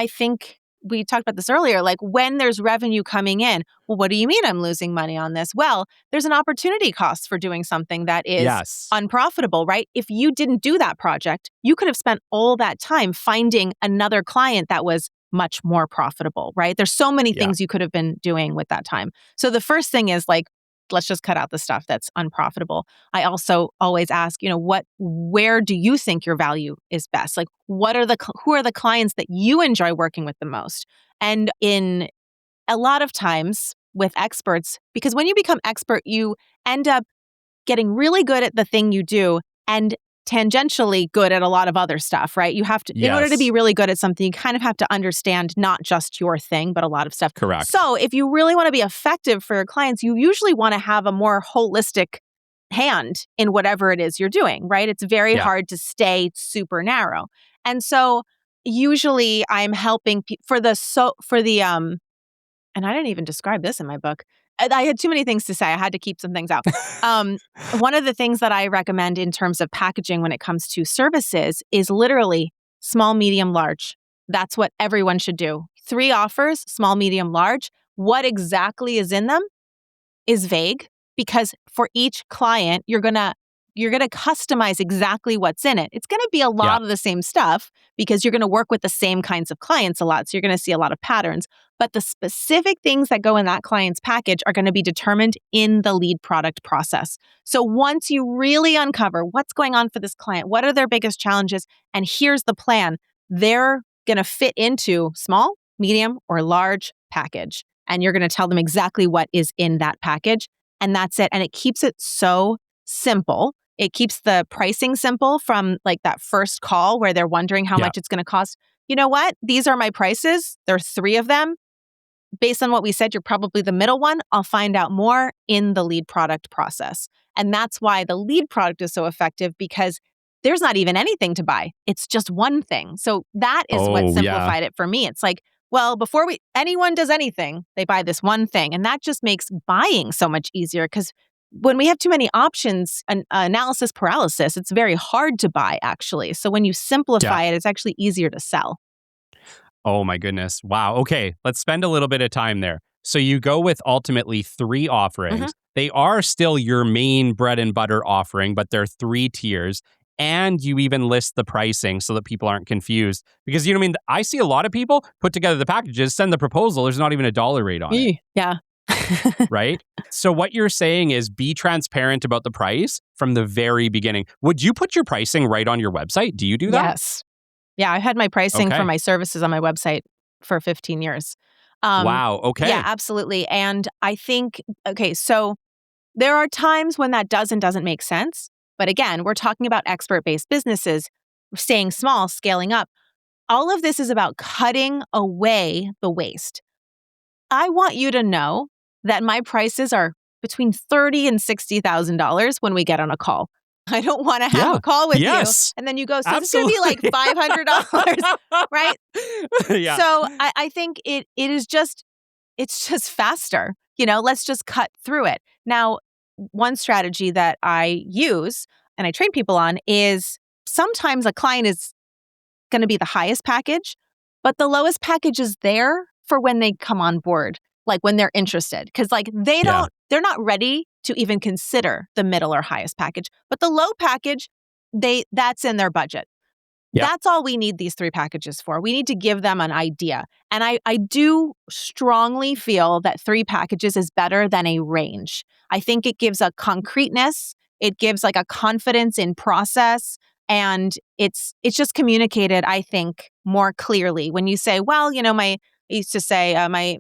think we talked about this earlier, like when there's revenue coming in, well, what do you mean I'm losing money on this? Well, there's an opportunity cost for doing something that is Yes. unprofitable, right? If you didn't do that project, you could have spent all that time finding another client that was much more profitable, right? There's so many Yeah. things you could have been doing with that time. So the first thing is like, let's just cut out the stuff that's unprofitable. I also always ask, where do you think your value is best? Like, who are the clients that you enjoy working with the most? And in a lot of times with experts, because when you become expert, you end up getting really good at the thing you do and tangentially good at a lot of other stuff, right? You have to, in order to be Yes. really good at something, you kind of have to understand not just your thing, but a lot of stuff. Correct. So if you really want to be effective for your clients, you usually want to have a more holistic hand in whatever it is you're doing, right? It's very Yeah. hard to stay super narrow. And so usually I'm helping and I didn't even describe this in my book. I had too many things to say. I had to keep some things out. One of the things that I recommend in terms of packaging when it comes to services is literally small, medium, large. That's what everyone should do. 3 offers, small, medium, large. What exactly is in them is vague because for each client, you're going to customize exactly what's in it. It's going to be a lot Yeah. of the same stuff because you're going to work with the same kinds of clients a lot. So you're going to see a lot of patterns, but the specific things that go in that client's package are going to be determined in the lead product process. So once you really uncover what's going on for this client, what are their biggest challenges, and here's the plan, they're going to fit into small, medium, or large package. And you're going to tell them exactly what is in that package. And that's it. And it keeps it so simple. It keeps the pricing simple from like that first call where they're wondering how Yeah. much it's going to cost. You know what? These are my prices. There are 3 of them. Based on what we said, you're probably the middle one. I'll find out more in the lead product process. And that's why the lead product is so effective because there's not even anything to buy. It's just one thing. So that is what Oh, yeah. simplified it for me. It's like, well, before anyone does anything, they buy this one thing. And that just makes buying so much easier because when we have too many options and analysis paralysis, it's very hard to buy actually. So when you simplify it, it's actually easier to sell. Oh my goodness. Wow. Okay. Let's spend a little bit of time there. So you go with ultimately 3 offerings. They are still your main bread and butter offering, but they're 3 tiers. And you even list the pricing so that people aren't confused. Because you know what I mean? I see a lot of people put together the packages, send the proposal. There's not even a dollar rate on it. Yeah. Right? So what you're saying is be transparent about the price from the very beginning. Would you put your pricing right on your website? Do you do that? Yes. Yeah, I've had my pricing for Okay. my services on my website for 15 years. Wow. Okay. Yeah, absolutely. And I think, okay, so there are times when that doesn't make sense. But again, we're talking about expert-based businesses, staying small, scaling up. All of this is about cutting away the waste. I want you to know that my prices are between $30,000 and $60,000 when we get on a call. I don't want to have Yeah. a call with Yes. you and then you go, so Absolutely. this is going to be like $500, right? Yeah. So I think it's just faster. Let's just cut through it. Now, one strategy that I use and I train people on is sometimes a client is going to be the highest package, but the lowest package is there for when they come on board, like when they're interested. Because like they're not ready to even consider the middle or highest package. But the low package, that's in their budget. Yeah. That's all we need these 3 packages for. We need to give them an idea. And I do strongly feel that 3 packages is better than a range. I think it gives a concreteness. It gives like a confidence in process. And it's just communicated, I think, more clearly. When you say, well, I used to say my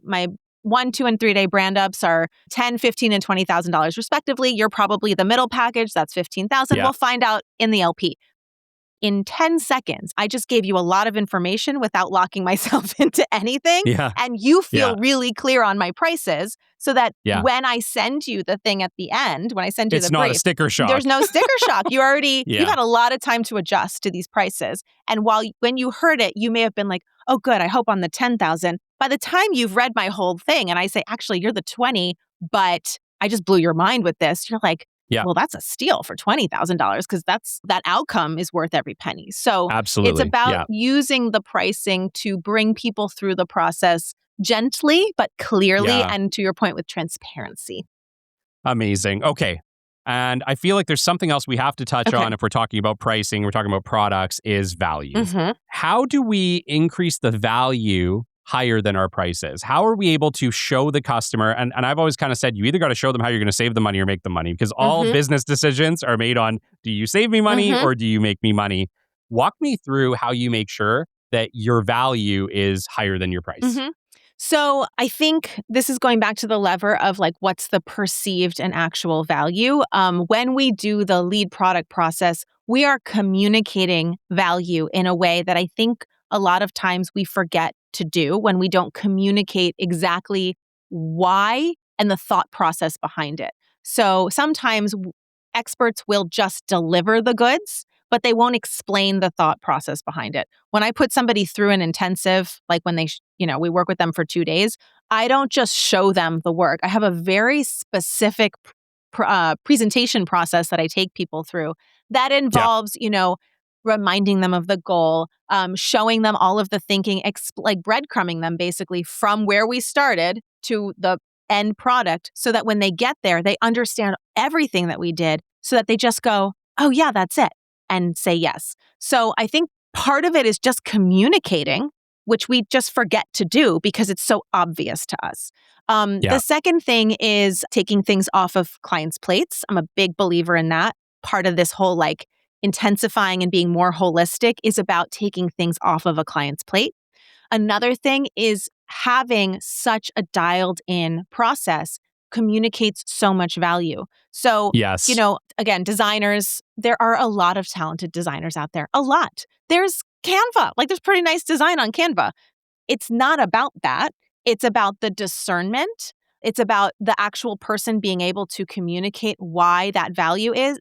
1, 2, and 3 day brand ups are $10,000, $15,000, and $20,000 respectively. You're probably the middle package. That's $15,000. Yeah. We'll find out in the LP. In 10 seconds, I just gave you a lot of information without locking myself into anything. Yeah. And you feel Yeah. really clear on my prices so that Yeah. when I send you the thing at the end, when I send you It's the not a brief, sticker shock. there's no sticker shock. You already, Yeah. you've had a lot of time to adjust to these prices. And when you heard it, you may have been like, oh, good, I hope on the 10,000, by the time you've read my whole thing and I say, actually, you're the 20, but I just blew your mind with this, you're like, Yeah. well, that's a steal for $20,000 because that outcome is worth every penny. So Absolutely. it's about Yeah. using the pricing to bring people through the process gently, but clearly, Yeah. and to your point, with transparency. Amazing. Okay. And I feel like there's something else we have to touch on if we're talking about pricing, we're talking about products, is value. Mm-hmm. How do we increase the value higher than our prices? How are we able to show the customer? And I've always kind of said, you either got to show them how you're going to save the money or make the money, because all business decisions are made on, do you save me money or do you make me money? Walk me through how you make sure that your value is higher than your price. So I think this is going back to the lever of like, what's the perceived and actual value? When we do the lead product process, we are communicating value in a way that I think a lot of times we forget to do when we don't communicate exactly why and the thought process behind it. So sometimes experts will just deliver the goods, but they won't explain the thought process behind it. When I put somebody through an intensive, like when they, we work with them for 2 days, I don't just show them the work. I have a very specific presentation process that I take people through that involves, reminding them of the goal, showing them all of the thinking, like breadcrumbing them basically from where we started to the end product, so that when they get there, they understand everything that we did, so that they just go, oh yeah, that's it, and say yes. So I think part of it is just communicating, which we just forget to do because it's so obvious to us. The second thing is taking things off of clients' plates. I'm a big believer in that. Part of this whole like intensifying and being more holistic is about taking things off of a client's plate. Another thing is having such a dialed in process communicates so much value. So, again, designers, there are a lot of talented designers out there. A lot. There's Canva. Like there's pretty nice design on Canva. It's not about that. It's about the discernment. It's about the actual person being able to communicate why that value is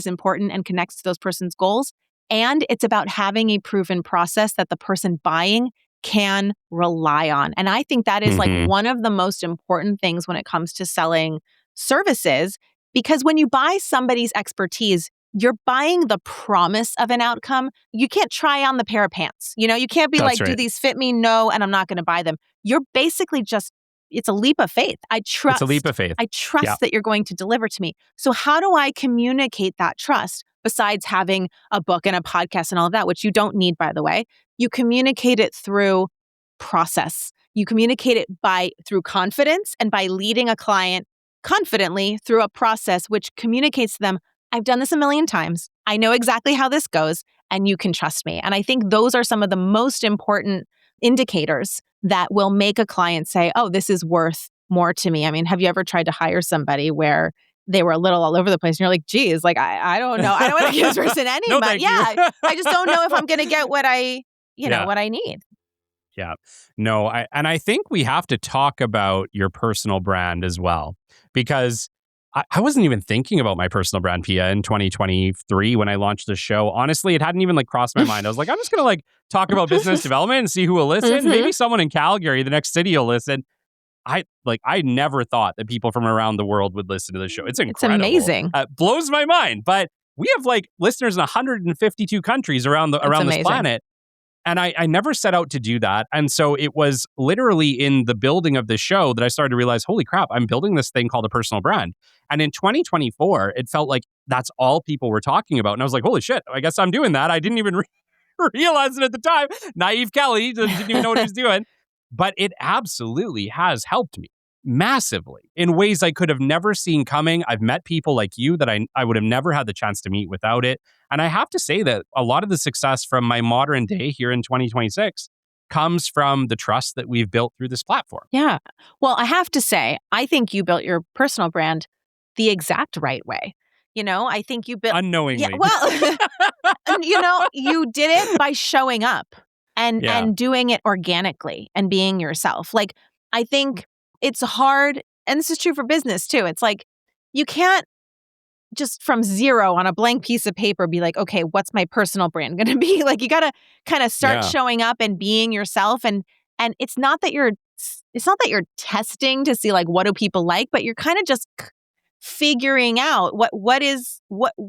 important and connects to those person's goals. And it's about having a proven process that the person buying can rely on. And I think that is like one of the most important things when it comes to selling services, because when you buy somebody's expertise, you're buying the promise of an outcome. You can't try on the pair of pants. You can't be That's like, do these fit me? No, and I'm not going to buy them. You're basically just, it's a leap of faith. It's a leap of faith. I trust that you're going to deliver to me. So how do I communicate that trust besides having a book and a podcast and all of that, which you don't need, by the way? You communicate it through process. You communicate it through confidence and by leading a client confidently through a process which communicates to them, I've done this a million times. I know exactly how this goes, and you can trust me. And I think those are some of the most important indicators that will make a client say, oh, this is worth more to me. I mean, have you ever tried to hire somebody where they were a little all over the place and you're like, geez, like, I don't know. I don't want to give this person any money. Yeah. I just don't know if I'm going to get what I need. Yeah. No, I think we have to talk about your personal brand as well, because I wasn't even thinking about my personal brand, Pia, in 2023 when I launched the show. Honestly, it hadn't even crossed my mind. I was like, I'm just going to talk about business development and see who will listen. Maybe someone in Calgary, the next city, will listen. I never thought that people from around the world would listen to the show. It's incredible. It's amazing. Blows my mind. But we have listeners in 152 countries around this planet. And I never set out to do that. And so it was literally in the building of the show that I started to realize, holy crap, I'm building this thing called a personal brand. And in 2024, it felt like that's all people were talking about. And I was like, holy shit, I guess I'm doing that. I didn't even realize it at the time. Naive Kelly didn't even know what he was doing. But it absolutely has helped me massively in ways I could have never seen coming. I've met people like you that I would have never had the chance to meet without it. And I have to say that a lot of the success from my modern day here in 2026 comes from the trust that we've built through this platform. Yeah. Well, I have to say, I think you built your personal brand the exact right way. I think you built... Unknowingly. Yeah, well, you did it by showing up and doing it organically and being yourself. I think it's hard, and this is true for business too. It's you can't just from zero on a blank piece of paper be like, okay, what's my personal brand going to be? You got to kind of start showing up and being yourself. And And it's not that you're testing to see like, what do people like, but you're kind of just figuring out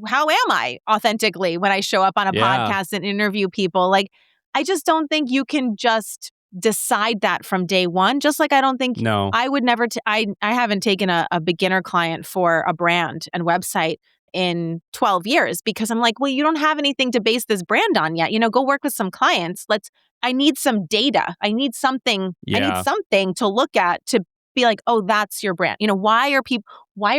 how am I authentically when I show up on a podcast and interview people. Like, I just don't think you can just decide that from day one. Just like I don't think I would never, I haven't taken a beginner client for a brand and website in 12 years because I'm like, well, you don't have anything to base this brand on yet. Go work with some clients. I need some data. I need something to look at to be like, oh, that's your brand. Why are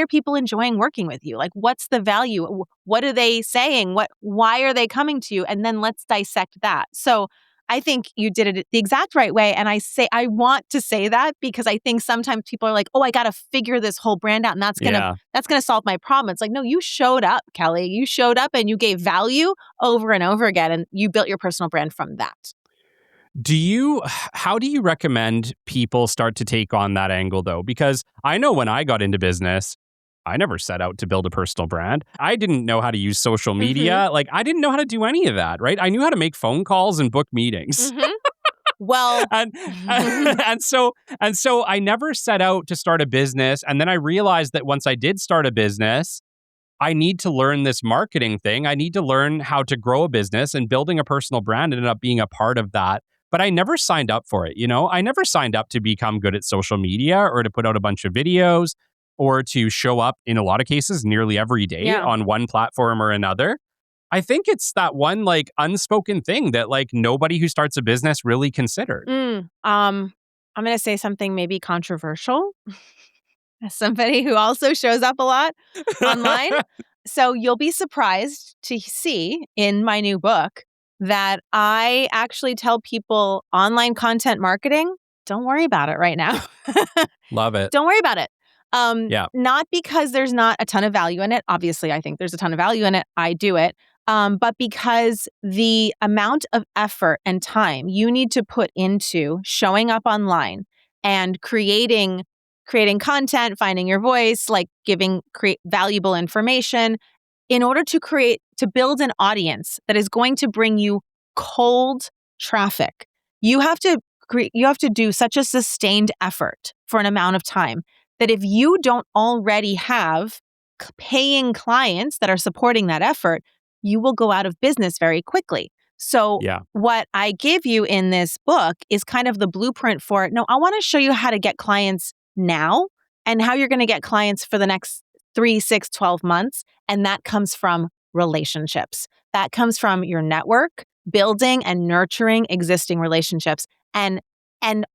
people enjoying working with you? Like, what's the value? What are they saying? Why are they coming to you? And then let's dissect that. So I think you did it the exact right way. And I want to say that because I think sometimes people are like, oh, I got to figure this whole brand out and that's going to solve my problem. It's like, no, you showed up, Kelly. You showed up and you gave value over and over again. And you built your personal brand from that. How do you recommend people start to take on that angle though? Because I know when I got into business, I never set out to build a personal brand. I didn't know how to use social media. Mm-hmm. Like I didn't know how to do any of that, right? I knew how to make phone calls and book meetings. Mm-hmm. Well, and so I never set out to start a business. And then I realized that once I did start a business, I need to learn this marketing thing. I need to learn how to grow a business, and building a personal brand ended up being a part of that. But I never signed up for it. I never signed up to become good at social media or to put out a bunch of videos or to show up in a lot of cases nearly every day on one platform or another. I think it's that one like unspoken thing that like nobody who starts a business really considered. I'm going to say something maybe controversial. As somebody who also shows up a lot online. So you'll be surprised to see in my new book that I actually tell people online content marketing, don't worry about it right now. Love it. Don't worry about it. Not because there's not a ton of value in it. Obviously, I think there's a ton of value in it. I do it. But because the amount of effort and time you need to put into showing up online and creating content, finding your voice, like create valuable information in order to build an audience that is going to bring you cold traffic. You have to do such a sustained effort for an amount of time that if you don't already have paying clients that are supporting that effort, you will go out of business very quickly. So what I give you in this book is kind of the blueprint for it. No, I want to show you how to get clients now and how you're going to get clients for the next 3, 6, 12 months. And that comes from relationships. That comes from your network, building and nurturing existing relationships. And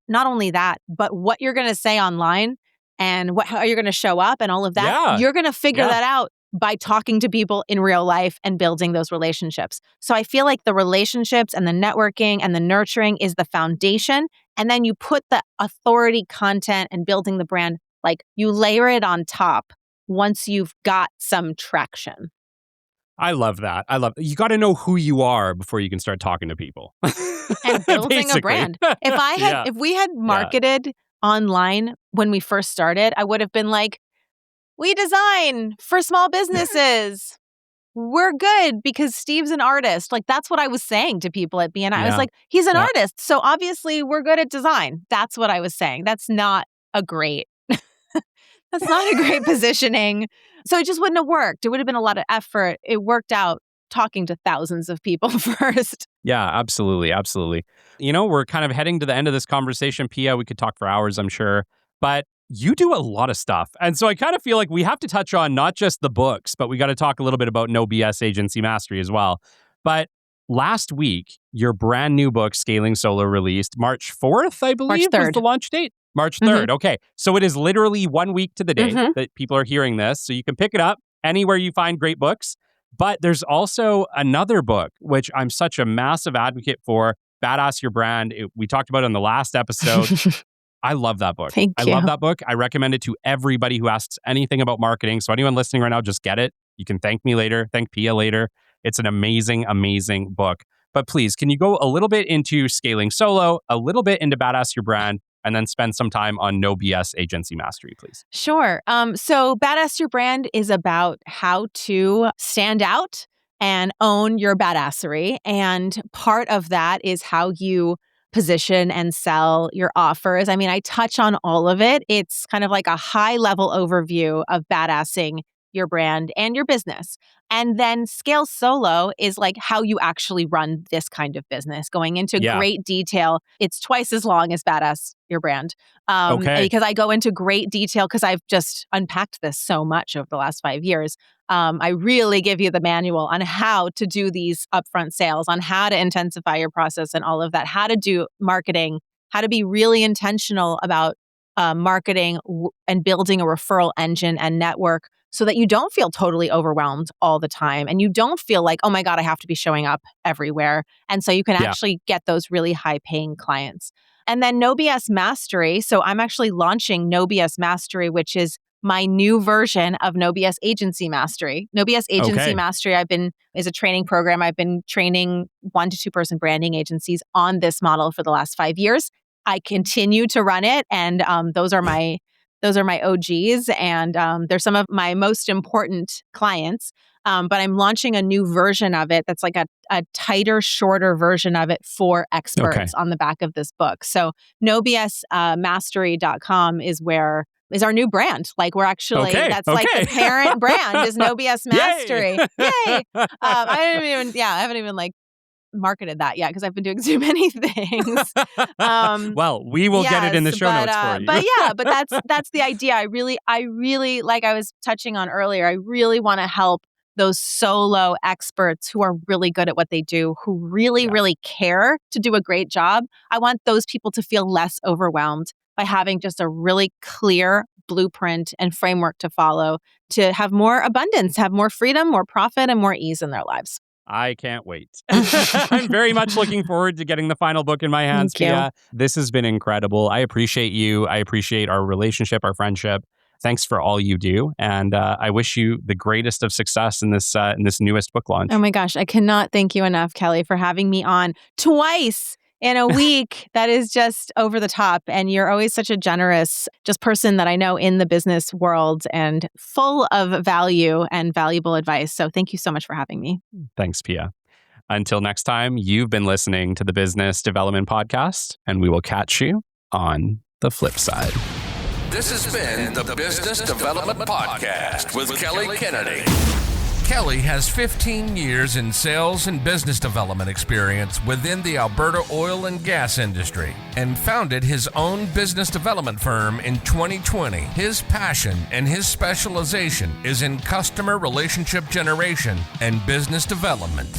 not only that, but what you're going to say online and how you're going to show up and all of that, you're going to figure that out by talking to people in real life and building those relationships. So I feel like the relationships and the networking and the nurturing is the foundation. And then you put the authority content and building the brand, like you layer it on top once you've got some traction. I love that. You got to know who you are before you can start talking to people. And building a brand. If we had marketed online when we first started, I would have been like, we design for small businesses. We're good because Steve's an artist. Like that's what I was saying to people at BNI. I was like, he's an artist. So obviously we're good at design. That's what I was saying. That's not a great positioning. So it just wouldn't have worked. It would have been a lot of effort. It worked out talking to thousands of people first. Yeah, absolutely. Absolutely. We're kind of heading to the end of this conversation, Pia. We could talk for hours, I'm sure. But you do a lot of stuff. And so I kind of feel like we have to touch on not just the books, but we got to talk a little bit about No BS Agency Mastery as well. But last week, your brand new book, Scaling Solo, released March 4th, I believe, was the launch date. March 3rd. Mm-hmm. Okay. So it is literally 1 week to the day that people are hearing this. So you can pick it up anywhere you find great books. But there's also another book, which I'm such a massive advocate for, Badass Your Brand. We talked about it in the last episode. I love that book. Thank you. I love that book. I recommend it to everybody who asks anything about marketing. So anyone listening right now, just get it. You can thank me later, thank Pia later. It's an amazing, amazing book. But please, can you go a little bit into Scaling Solo, a little bit into Badass Your Brand, and then spend some time on No BS Agency Mastery, please? Sure. So Badass Your Brand is about how to stand out and own your badassery. And part of that is how you position and sell your offers. I mean, I touch on all of it. It's kind of like a high level overview of badassing your brand and your business. And then Scale Solo is like how you actually run this kind of business, going into great detail. It's twice as long as Badass Your Brand. Because I go into great detail because I've just unpacked this so much over the last 5 years. I really give you the manual on how to do these upfront sales, on how to intensify your process and all of that, how to do marketing, how to be really intentional about marketing and building a referral engine and network so that you don't feel totally overwhelmed all the time and you don't feel like, oh my God, I have to be showing up everywhere. And so you can actually get those really high paying clients. And then No BS Mastery. So I'm actually launching No BS Mastery, which is my new version of No BS Agency Mastery. No BS Agency Mastery is a training program. I've been training 1 to 2 person branding agencies on this model for the last 5 years. I continue to run it, and those are my OGs, and they're some of my most important clients. But I'm launching a new version of it that's like a tighter, shorter version of it for experts on the back of this book. So nobsmastery.com is our new brand. Like we're actually, that's like the parent brand is No BS Mastery. Yay! I haven't even like marketed that yet because I've been doing too many things. Well, we will get it in the show notes for you. But that's the idea. I really, like I was touching on earlier, I really want to help those solo experts who are really good at what they do, who really care to do a great job. I want those people to feel less overwhelmed by having just a really clear blueprint and framework to follow, to have more abundance, have more freedom, more profit, and more ease in their lives. I can't wait. I'm very much looking forward to getting the final book in my hands, Pia. This has been incredible. I appreciate you. I appreciate our relationship, our friendship. Thanks for all you do. And I wish you the greatest of success in this newest book launch. Oh my gosh, I cannot thank you enough, Kelly, for having me on twice in a week. That is just over the top. And you're always such a generous person that I know in the business world and full of value and valuable advice. So thank you so much for having me. Thanks, Pia. Until next time, you've been listening to the Business Development Podcast, and we will catch you on the flip side. This has been the Business Development Podcast with Kelly Kennedy. Kelly has 15 years in sales and business development experience within the Alberta oil and gas industry and founded his own business development firm in 2020. His passion and his specialization is in customer relationship generation and business development.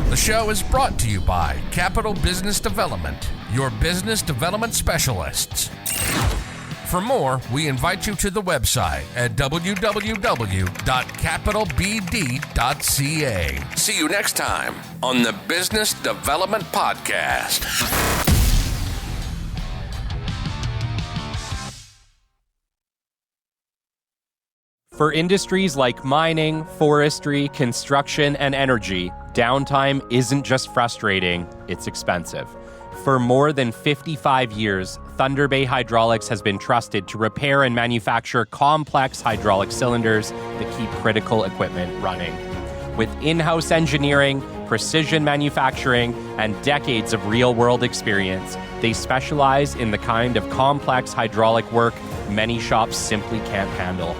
The show is brought to you by Capital Business Development, your business development specialists. For more, we invite you to the website at www.capitalbd.ca. See you next time on the Business Development Podcast. For industries like mining, forestry, construction, and energy, downtime isn't just frustrating, it's expensive. For more than 55 years, Thunder Bay Hydraulics has been trusted to repair and manufacture complex hydraulic cylinders that keep critical equipment running. With in-house engineering, precision manufacturing, and decades of real-world experience, they specialize in the kind of complex hydraulic work many shops simply can't handle.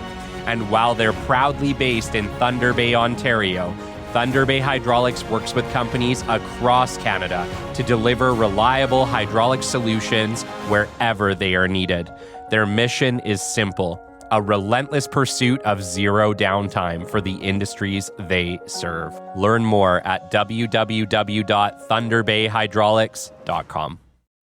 And while they're proudly based in Thunder Bay, Ontario, Thunder Bay Hydraulics works with companies across Canada to deliver reliable hydraulic solutions wherever they are needed. Their mission is simple: a relentless pursuit of zero downtime for the industries they serve. Learn more at www.thunderbayhydraulics.com.